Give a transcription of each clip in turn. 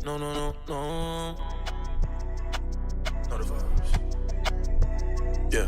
No, no, no, no. No the vibes. Yeah.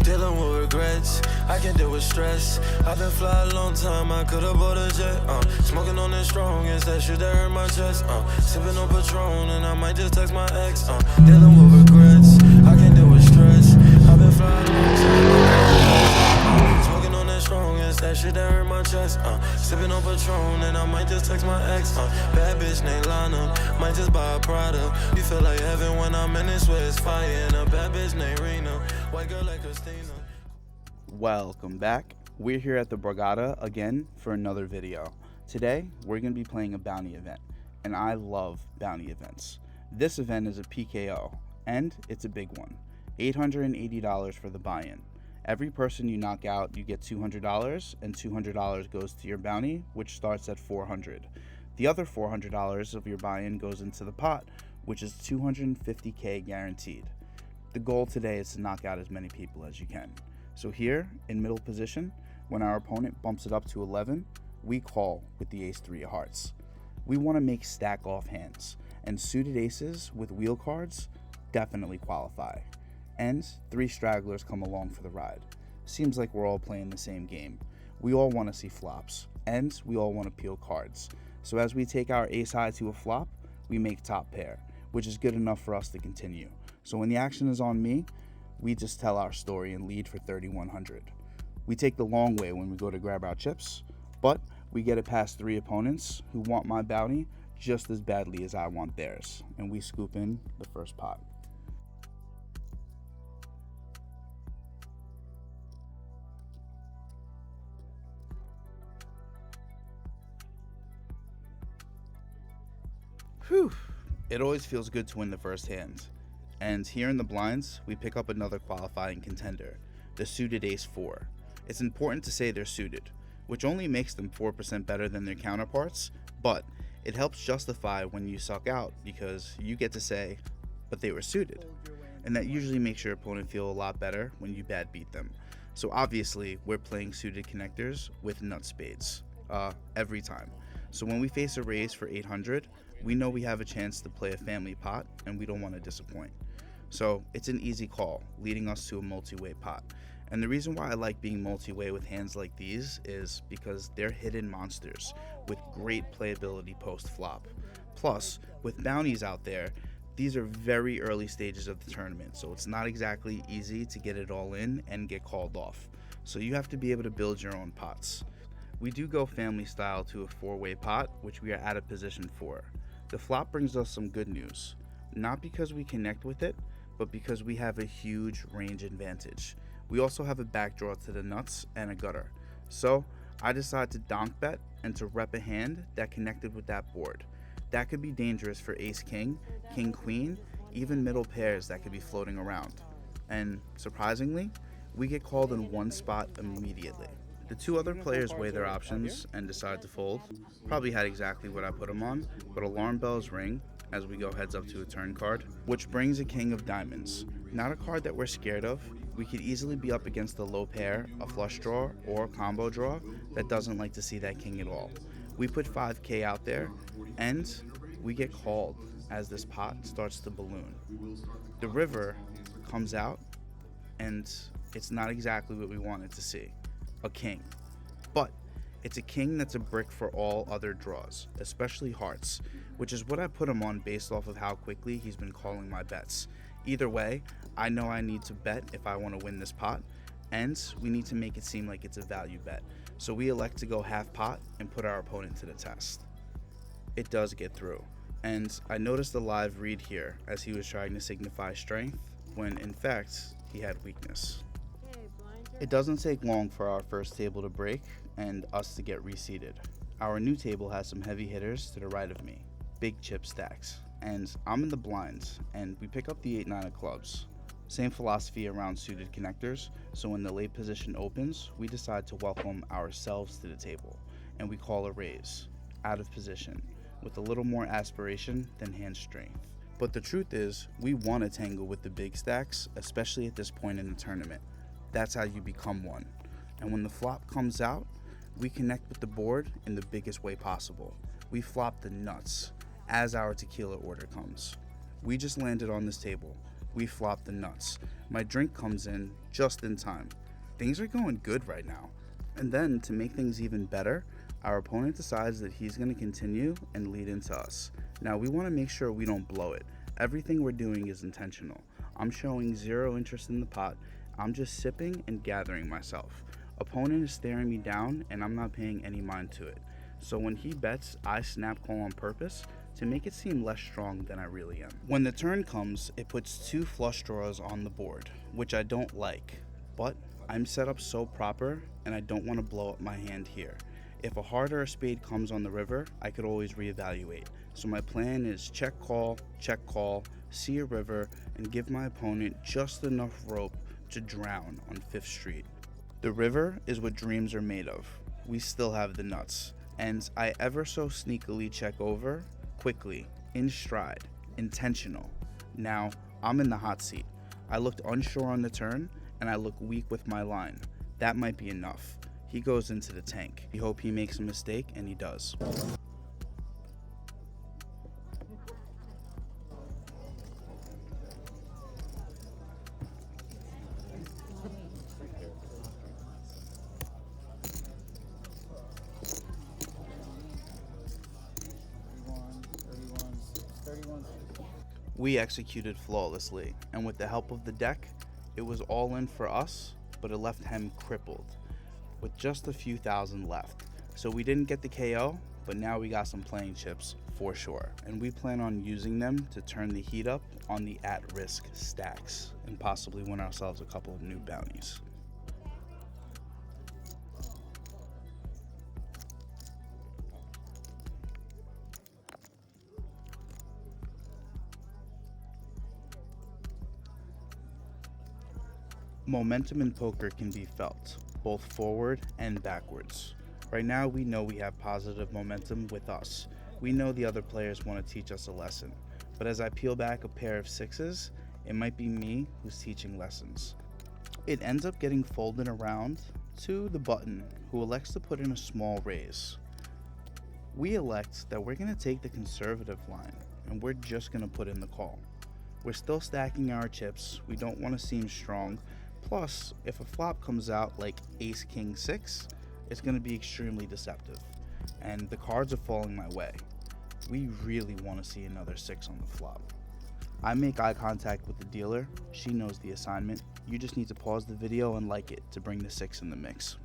Dealing with regrets, I can deal with stress. I've been fly a long time, I could've bought a jet. Smoking on the strongest, that shit that hurt my chest. Sipping on Patron, and I might just text my ex. Dealing with regrets, I can deal with stress. I've been fly a long time, smoking on the strongest, that shit that hurt my chest. Sipping on Patron, and I might just text my ex. Bad bitch named Lana, might just buy a Prada. You feel like heaven when I'm in this way, it's fire. And a bad bitch named Rena, white girl like Christina. Welcome back. We're here at the Borgata again for another video. Today, we're going to be playing a bounty event, and I love bounty events. This event is a PKO, and it's a big one. $880 for the buy-in. Every person you knock out, you get $200, and $200 goes to your bounty, which starts at $400. The other $400 of your buy-in goes into the pot, which is $250K guaranteed. The goal today is to knock out as many people as you can. So here, in middle position, when our opponent bumps it up to 11, we call with the ace-3 of hearts. We want to make stack-off hands, and suited aces with wheel cards definitely qualify. And 3 stragglers come along for the ride. Seems like we're all playing the same game. We all want to see flops, and we all want to peel cards. So as we take our ace-high to a flop, we make top pair, which is good enough for us to continue. So when the action is on me, we just tell our story and lead for 3,100. We take the long way when we go to grab our chips, but we get it past 3 opponents who want my bounty just as badly as I want theirs, and we scoop in the first pot. Whew, it always feels good to win the first hand. And here in the blinds, we pick up another qualifying contender, the suited ace-4. It's important to say they're suited, which only makes them 4% better than their counterparts, but it helps justify when you suck out because you get to say, but they were suited. And that usually makes your opponent feel a lot better when you bad beat them. So obviously, we're playing suited connectors with nut spades, every time. So when we face a raise for 800, we know we have a chance to play a family pot and we don't want to disappoint. So it's an easy call, leading us to a multi-way pot. And the reason why I like being multi-way with hands like these is because they're hidden monsters with great playability post-flop. Plus, with bounties out there, these are very early stages of the tournament, so it's not exactly easy to get it all in and get called off. So you have to be able to build your own pots. We do go family style to a 4-way pot, which we are out of position for. The flop brings us some good news, not because we connect with it, but because we have a huge range advantage. We also have a backdoor to the nuts and a gutter. So I decided to donk bet and to rep a hand that connected with that board. That could be dangerous for ace-king, king-queen, even middle pairs that could be floating around. And surprisingly, we get called in one spot immediately. The 2 other players weigh their options and decide to fold. Probably had exactly what I put them on, but alarm bells ring as we go heads up to a turn card, which brings a king of diamonds. Not a card that we're scared of. We could easily be up against a low pair, a flush draw, or a combo draw that doesn't like to see that king at all. We put 5K out there, and we get called as this pot starts to balloon. The river comes out, and it's not exactly what we wanted to see. A king. But it's a king that's a brick for all other draws, especially hearts, which is what I put him on based off of how quickly he's been calling my bets. Either way, I know I need to bet if I want to win this pot, and we need to make it seem like it's a value bet. So we elect to go half pot and put our opponent to the test. It does get through, and I noticed the live read here as he was trying to signify strength, when in fact, he had weakness. It doesn't take long for our first table to break and us to get reseated. Our new table has some heavy hitters to the right of me, big chip stacks, and I'm in the blinds, and we pick up the 8-9 of clubs. Same philosophy around suited connectors, so when the late position opens, we decide to welcome ourselves to the table, and we call a raise, out of position, with a little more aspiration than hand strength. But the truth is, we want to tangle with the big stacks, especially at this point in the tournament. That's how you become one. And when the flop comes out, we connect with the board in the biggest way possible. We flop the nuts, as our tequila order comes. We just landed on this table. We flopped the nuts. My drink comes in just in time. Things are going good right now. And then, to make things even better, our opponent decides that he's going to continue and lead into us. Now, we want to make sure we don't blow it. Everything we're doing is intentional. I'm showing zero interest in the pot. I'm just sipping and gathering myself. Opponent is staring me down and I'm not paying any mind to it. So when he bets, I snap call on purpose to make it seem less strong than I really am. When the turn comes, it puts 2 flush draws on the board, which I don't like, but I'm set up so proper and I don't want to blow up my hand here. If a heart or a spade comes on the river, I could always reevaluate. So my plan is check call, see a river, and give my opponent just enough rope to drown on 5th Street. The river is what dreams are made of. We still have the nuts. And I ever so sneakily check over, quickly, in stride, intentional. Now, I'm in the hot seat. I looked unsure on the turn, and I look weak with my line. That might be enough. He goes into the tank. We hope he makes a mistake, and he does. We executed flawlessly, and with the help of the deck, it was all in for us, but it left him crippled, with just a few thousand left. So we didn't get the KO, but now we got some playing chips for sure, and we plan on using them to turn the heat up on the at-risk stacks, and possibly win ourselves a couple of new bounties. Momentum in poker can be felt, both forward and backwards. Right now we know we have positive momentum with us. We know the other players want to teach us a lesson. But as I peel back a pair of 6s, it might be me who's teaching lessons. It ends up getting folded around to the button, who elects to put in a small raise. We elect that we're going to take the conservative line, and we're just going to put in the call. We're still stacking our chips, we don't want to seem strong. Plus, if a flop comes out like Ace King 6, it's going to be extremely deceptive, and the cards are falling my way. We really want to see another 6 on the flop. I make eye contact with the dealer. She knows the assignment. You just need to pause the video and like it to bring the 6 in the mix.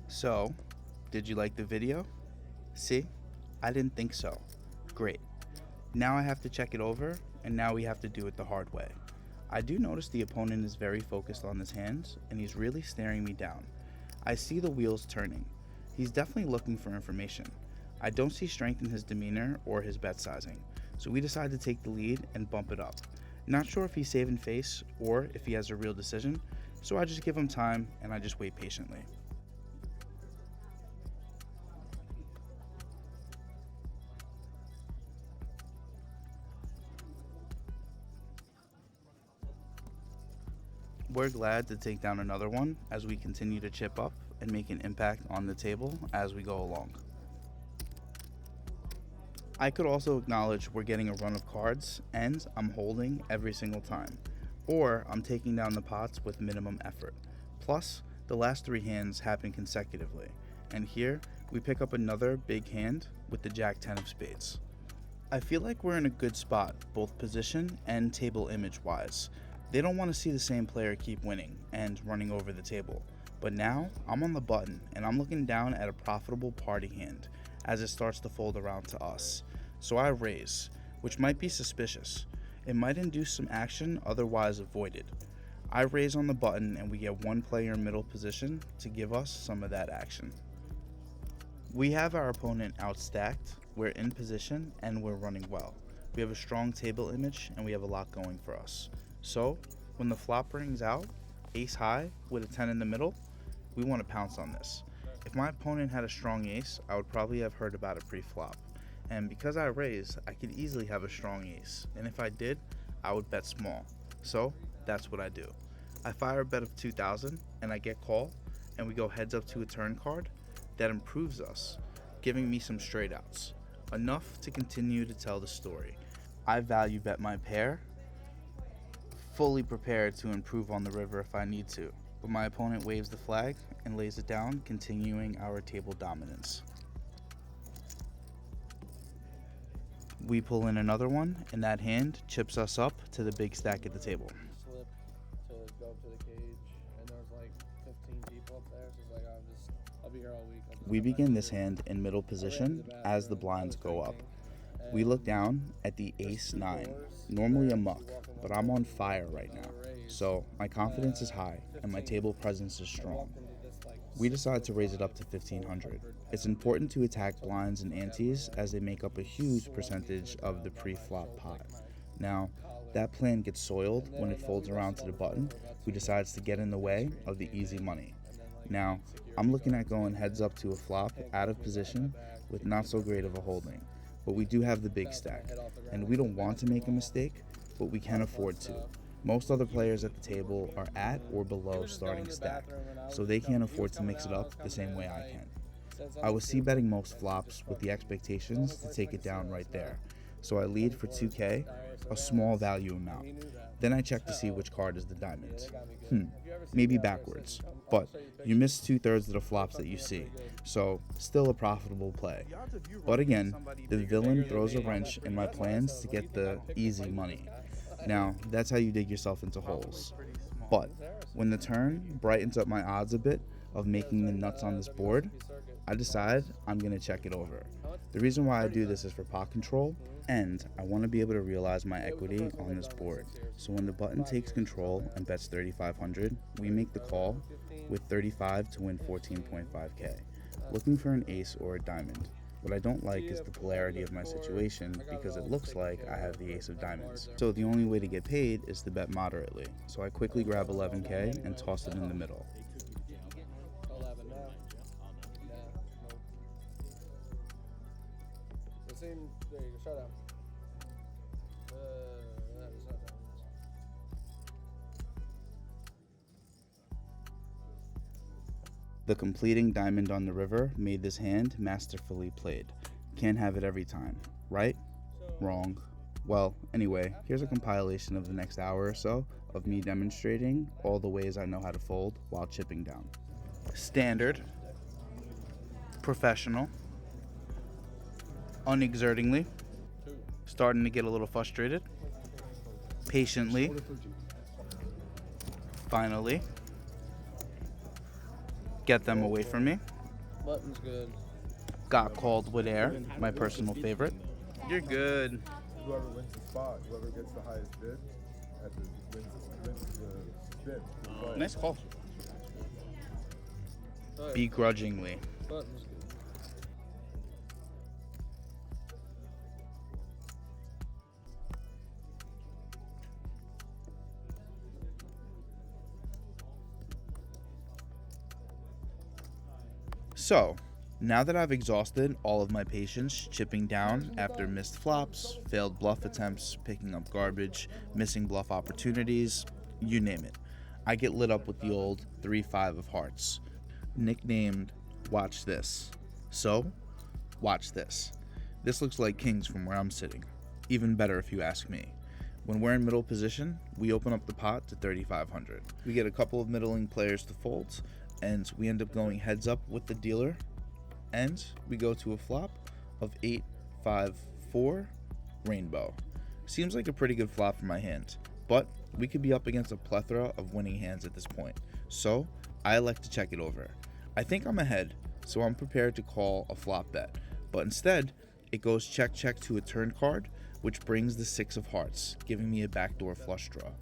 So, did you like the video? See? I didn't think so. Great. Now I have to check it over, and now we have to do it the hard way. I do notice the opponent is very focused on his hands, and he's really staring me down. I see the wheels turning. He's definitely looking for information. I don't see strength in his demeanor or his bet sizing, so we decide to take the lead and bump it up. Not sure if he's saving face or if he has a real decision, so I just give him time and I just wait patiently. We're glad to take down another one as we continue to chip up and make an impact on the table as we go along. I could also acknowledge we're getting a run of cards and I'm holding every single time, or I'm taking down the pots with minimum effort. Plus, the last 3 hands happen consecutively, and here we pick up another big hand with the Jack 10 of spades. I feel like we're in a good spot, both position and table image wise. They don't want to see the same player keep winning and running over the table. But now, I'm on the button and I'm looking down at a profitable party hand as it starts to fold around to us. So I raise, which might be suspicious. It might induce some action otherwise avoided. I raise on the button and we get one player in middle position to give us some of that action. We have our opponent outstacked, we're in position, and we're running well. We have a strong table image and we have a lot going for us. So, when the flop rings out, ace high with a 10 in the middle, we want to pounce on this. If my opponent had a strong ace, I would probably have heard about it pre-flop. And because I raise, I could easily have a strong ace. And if I did, I would bet small. So, that's what I do. I fire a bet of 2,000 and I get call, and we go heads up to a turn card that improves us, giving me some straight outs, enough to continue to tell the story. I value bet my pair, fully prepared to improve on the river if I need to, but my opponent waves the flag and lays it down, continuing our table dominance. We pull in another one, and that hand chips us up to the big stack at the table. Slip to go up to the cage, and there's like 15 people up there, so it's like I'll be here all week. We begin this hand in middle position as the blinds go up. We look down at the ace-9, normally a muck, but I'm on fire right now, so my confidence is high and my table presence is strong. We decide to raise it up to 1500. It's important to attack blinds and antes as they make up a huge percentage of the pre-flop pot. Now, that plan gets soiled when it folds around to the button, who decides to get in the way of the easy money. Now, I'm looking at going heads up to a flop out of position with not so great of a holding, but we do have the big stack, and we don't want to make a mistake, but we can afford to. Most other players at the table are at or below starting stack, so they can't afford to mix it up the same way I can. I was c-betting most flops with the expectations to take it down right there, so I lead for 2k, a small value amount. Then I check to see which card is the diamond. Maybe backwards, but you miss 2/3 of the flops that you see, so still a profitable play. But again, the villain throws a wrench in my plans to get the easy money. Now, that's how you dig yourself into holes. But when the turn brightens up my odds a bit of making the nuts on this board, I decide I'm going to check it over. The reason why I do this is for pot control, and I want to be able to realize my equity on this board. So when the button takes control and bets 3500, we make the call with 35 to win 14.5k, looking for an ace or a diamond. What I don't like is the polarity of my situation because it looks like I have the ace of diamonds. So the only way to get paid is to bet moderately. So I quickly grab 11k and toss it in the middle. 11 now. There you go, shut up. That is not down. The completing diamond on the river made this hand masterfully played. Can't have it every time, right? Wrong. Well, anyway, here's a compilation of the next hour or so of me demonstrating all the ways I know how to fold while chipping down. Standard, professional, unexertingly, starting to get a little frustrated, patiently, finally, get them away from me. Button's good. Got called with air, my personal favorite. You're good. Whoever wins the spot, whoever gets the highest bid, wins the spin. Nice call. Begrudgingly. Button's good. So, now that I've exhausted all of my patience chipping down after missed flops, failed bluff attempts, picking up garbage, missing bluff opportunities, you name it, I get lit up with the old 3-5 of hearts, nicknamed Watch This. So, watch this. This looks like kings from where I'm sitting. Even better if you ask me. When we're in middle position, we open up the pot to 3,500. We get a couple of middling players to fold, and we end up going heads up with the dealer, and we go to a flop of 8-5-4 rainbow. Seems like a pretty good flop for my hand, but we could be up against a plethora of winning hands at this point, so I elect to check it over. I think I'm ahead, so I'm prepared to call a flop bet, but instead it goes check check to a turn card, which brings the 6 of hearts, giving me a backdoor flush draw.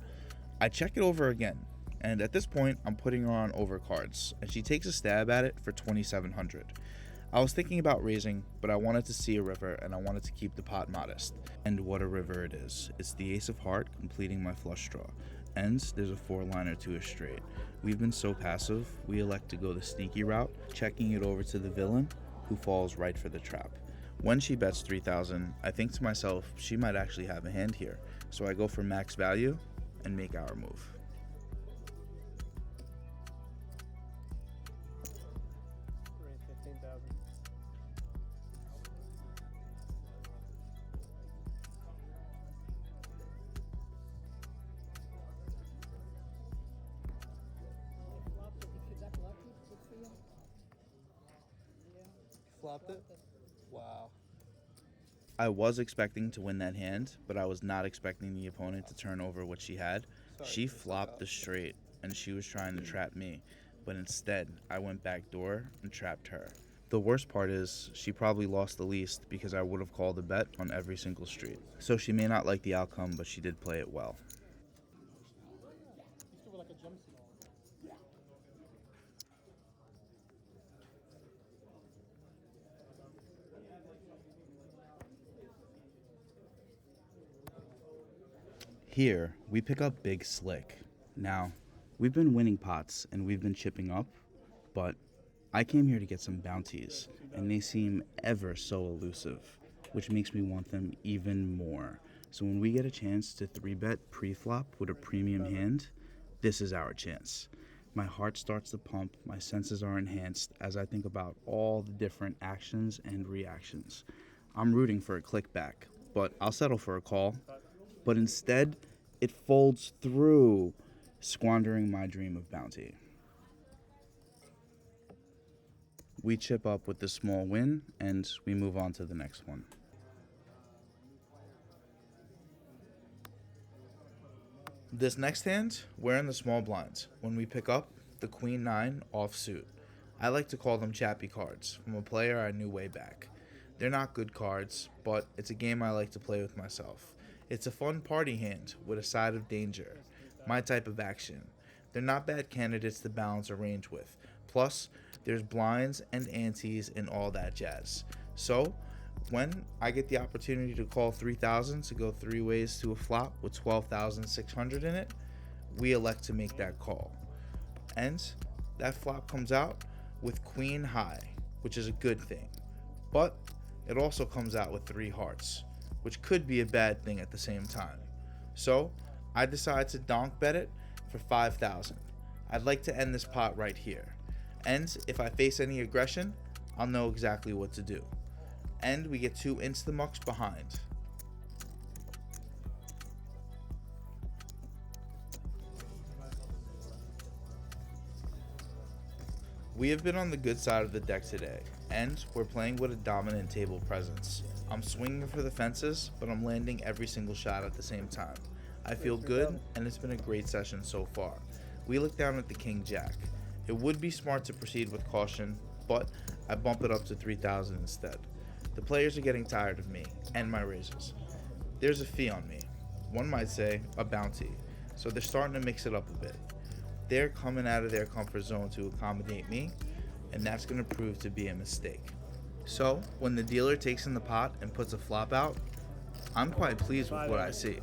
I check it over again, and at this point I'm putting her on overcards, and she takes a stab at it for 2,700. I was thinking about raising, but I wanted to see a river and I wanted to keep the pot modest. And what a river it is. It's the ace of heart completing my flush draw. And there's a 4-liner to a straight. We've been so passive, we elect to go the sneaky route, checking it over to the villain, who falls right for the trap. When she bets 3,000, I think to myself, she might actually have a hand here. So I go for max value and make our move. flopped it? Wow. I was expecting to win that hand, but I was not expecting the opponent to turn over what she had. She flopped the straight, and she was trying to trap me, but instead, I went backdoor and trapped her. The worst part is, she probably lost the least because I would have called a bet on every single street. So she may not like the outcome, but she did play it well. Here, we pick up Big Slick. Now, we've been winning pots and we've been chipping up, but I came here to get some bounties, and they seem ever so elusive, which makes me want them even more. So when we get a chance to 3-bet pre-flop with a premium hand, this is our chance. My heart starts to pump, my senses are enhanced as I think about all the different actions and reactions. I'm rooting for a click back, but I'll settle for a call. But instead, it folds through, squandering my dream of bounty. We chip up with the small win, and we move on to the next one. This next hand, we're in the small blinds when we pick up the Queen 9 offsuit. I like to call them chappy cards from a player I knew way back. They're not good cards, but it's a game I like to play with myself. It's a fun party hand with a side of danger, my type of action. They're not bad candidates to balance a range with. Plus, there's blinds and antes and all that jazz. So, when I get the opportunity to call 3,000 to go 3 ways to a flop with 12,600 in it, we elect to make that call. And that flop comes out with Queen High, which is a good thing. But it also comes out with 3 hearts, which could be a bad thing at the same time. So I decide to donk bet it for 5,000. I'd like to end this pot right here. And if I face any aggression, I'll know exactly what to do. And we get 2 insta-mucks behind. We have been on the good side of the deck today, and we're playing with a dominant table presence. I'm swinging for the fences, but I'm landing every single shot at the same time. I feel good, and it's been a great session so far. We look down at the King Jack. It would be smart to proceed with caution, but I bump it up to 3,000 instead. The players are getting tired of me and my raises. There's a fee on me. One might say a bounty, so they're starting to mix it up a bit. They're coming out of their comfort zone to accommodate me, and that's going to prove to be a mistake. So, when the dealer takes in the pot and puts a flop out, I'm quite pleased with what I see.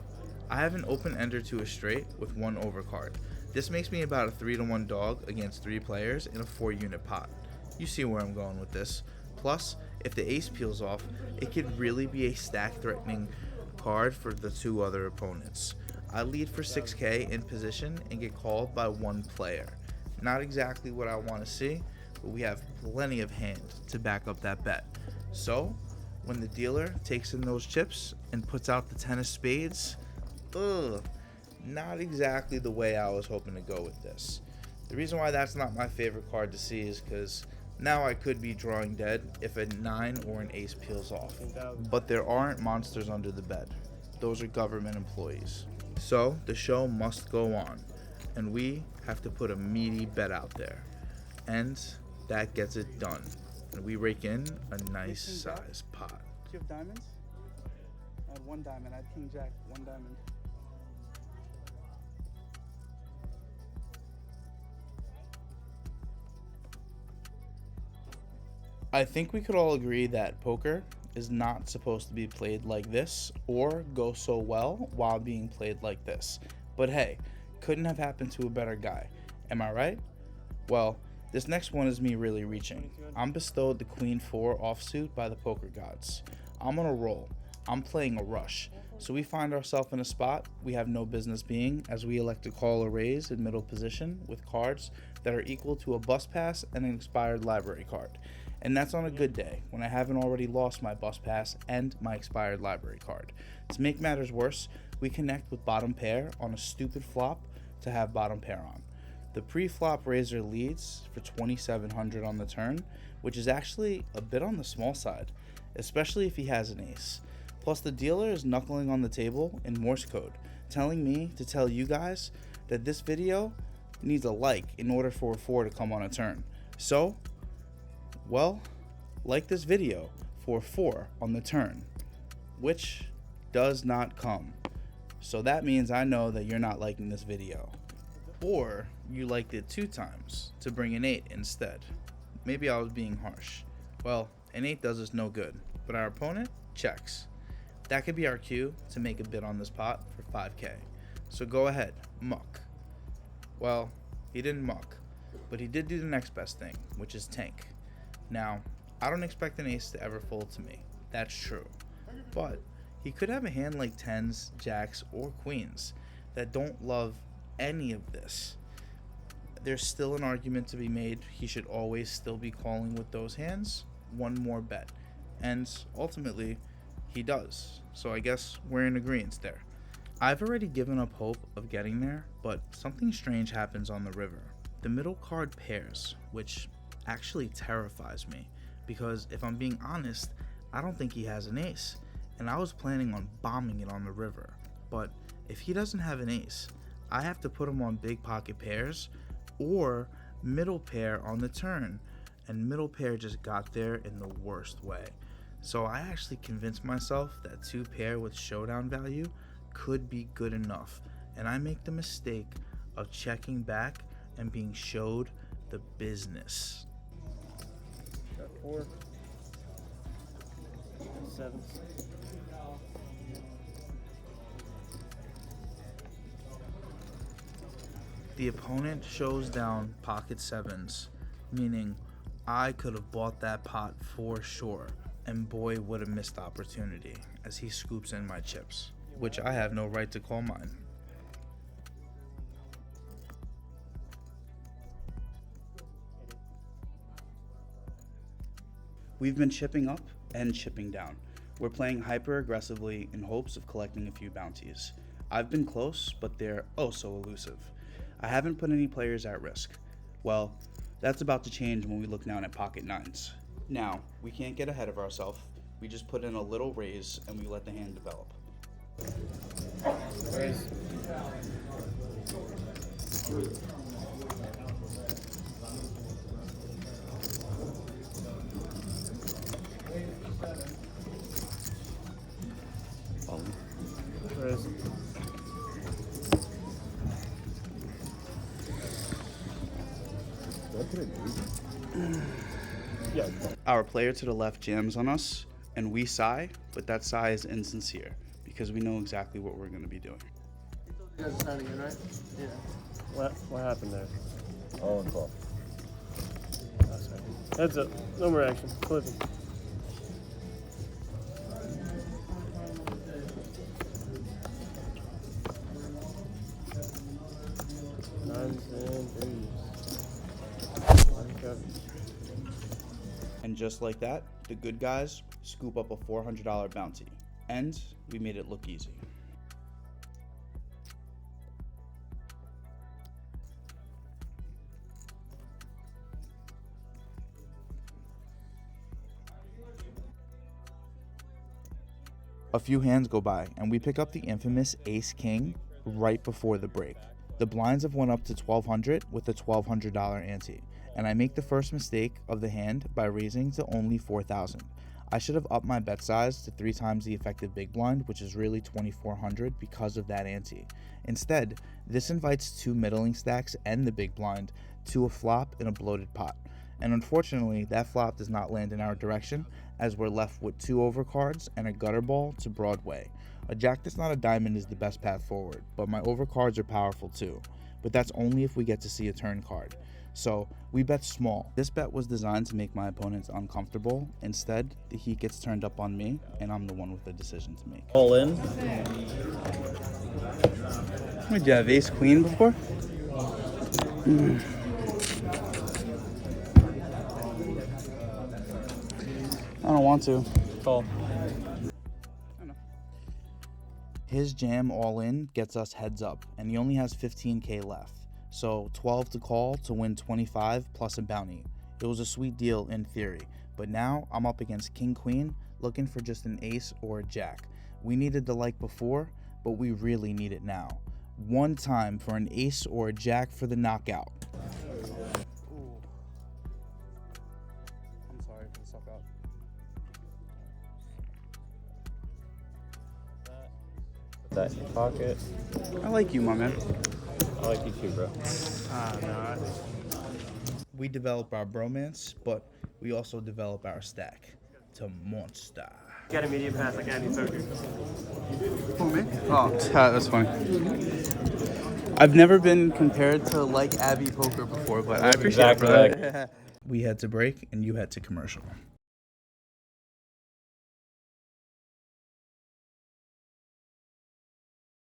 I have an open ender to a straight with 1 overcard. This makes me about a 3-to-1 dog against 3 players in a 4-unit pot. You see where I'm going with this. Plus, if the ace peels off, it could really be a stack-threatening card for the 2 other opponents. I lead for 6k in position and get called by 1 player. Not exactly what I want to see, but we have plenty of hand to back up that bet. So, when the dealer takes in those chips and puts out the 10 of spades, not exactly the way I was hoping to go with this. The reason why that's not my favorite card to see is because now I could be drawing dead if a 9 or an ace peels off. But there aren't monsters under the bed. Those are government employees. So the show must go on, and we have to put a meaty bet out there. And that gets it done. And we rake in a nice size pot. Do you have diamonds? I had 1 diamond. I had King Jack, 1 diamond. I think we could all agree that poker is not supposed to be played like this or go so well while being played like this. But hey, couldn't have happened to a better guy. Am I right? Well, this next one is me really reaching. I'm bestowed the Queen 4 offsuit by the poker gods. I'm on a roll. I'm playing a rush. So we find ourselves in a spot we have no business being as we elect to call a raise in middle position with cards that are equal to a bus pass and an expired library card. And that's on a good day when I haven't already lost my bus pass and my expired library card. To make matters worse, we connect with bottom pair on a stupid flop to have bottom pair on. The pre-flop raiser leads for 2,700 on the turn, which is actually a bit on the small side, especially if he has an ace. Plus the dealer is knuckling on the table in Morse code, telling me to tell you guys that this video needs a like in order for a 4 to come on a turn. So, well, like this video for a 4 on the turn, which does not come. So that means I know that you're not liking this video. Or you liked it 2 times to bring an 8 instead. Maybe I was being harsh. Well, an 8 does us no good, but our opponent checks. That could be our cue to make a bid on this pot for 5K. So go ahead, muck. Well, he didn't muck, but he did do the next best thing, which is tank. Now, I don't expect an ace to ever fold to me. That's true. But he could have a hand like 10s, jacks, or queens that don't love any of this. There's still an argument to be made. He should always still be calling with those hands. One more bet. And ultimately, he does. So I guess we're in agreement there. I've already given up hope of getting there, but something strange happens on the river. The middle card pairs, which actually terrifies me, because if I'm being honest, I don't think he has an ace, and I was planning on bombing it on the river. But if he doesn't have an ace, I have to put him on big pocket pairs or middle pair on the turn, and middle pair just got there in the worst way. So I actually convinced myself that 2 pair with showdown value could be good enough, and I make the mistake of checking back and being showed the business. Got 4. 7. The opponent shows down pocket 7s, meaning I could have bought that pot for sure, and boy what a missed opportunity as he scoops in my chips, which I have no right to call mine. We've been chipping up and chipping down. We're playing hyper aggressively in hopes of collecting a few bounties. I've been close, but they're oh so elusive. I haven't put any players at risk. Well, that's about to change when we look down at pocket 9s. Now, we can't get ahead of ourselves. We just put in a little raise and we let the hand develop. Raise. Raise. Yeah. Our player to the left jams on us, and we sigh, but that sigh is insincere because we know exactly what we're going to be doing. You guys signing in, right? Yeah. What happened there? Oh, and call. Oh, sorry. Heads up. No more action. Flipping. Nines and 3s. And just like that, the good guys scoop up a $400 bounty, and we made it look easy. A few hands go by, and we pick up the infamous ace-king right before the break. The blinds have went up to 1,200 with a $1,200 ante, and I make the first mistake of the hand by raising to only 4,000. I should have upped my bet size to 3 times the effective big blind, which is really 2,400 because of that ante. Instead, this invites 2 middling stacks and the big blind to a flop in a bloated pot. And unfortunately, that flop does not land in our direction, as we're left with 2 overcards and a gutter ball to Broadway. A jack that's not a diamond is the best path forward, but my overcards are powerful too. But that's only if we get to see a turn card. So we bet small. This bet was designed to make my opponents uncomfortable. Instead, the heat gets turned up on me, and I'm the one with the decision to make. All in. Did you have ace queen before? I don't want to. Call. His jam all in gets us heads up, and he only has 15k left. So 12 to call to win 25 plus a bounty. It was a sweet deal in theory, but now I'm up against King Queen looking for just an ace or a jack. We needed the like before, but we really need it now. One time for an ace or a jack for the knockout. Ooh. I'm sorry for the suck up. Put that in your pocket. I like you, my man. I like you too, bro. We develop our bromance, but we also develop our stack to monster. Got a medium pass like Andy Poker. Who, me? Oh, that's funny. I've never been compared to like Abby Poker before, but I appreciate Exactly it, bro. We had to break and you had to commercial.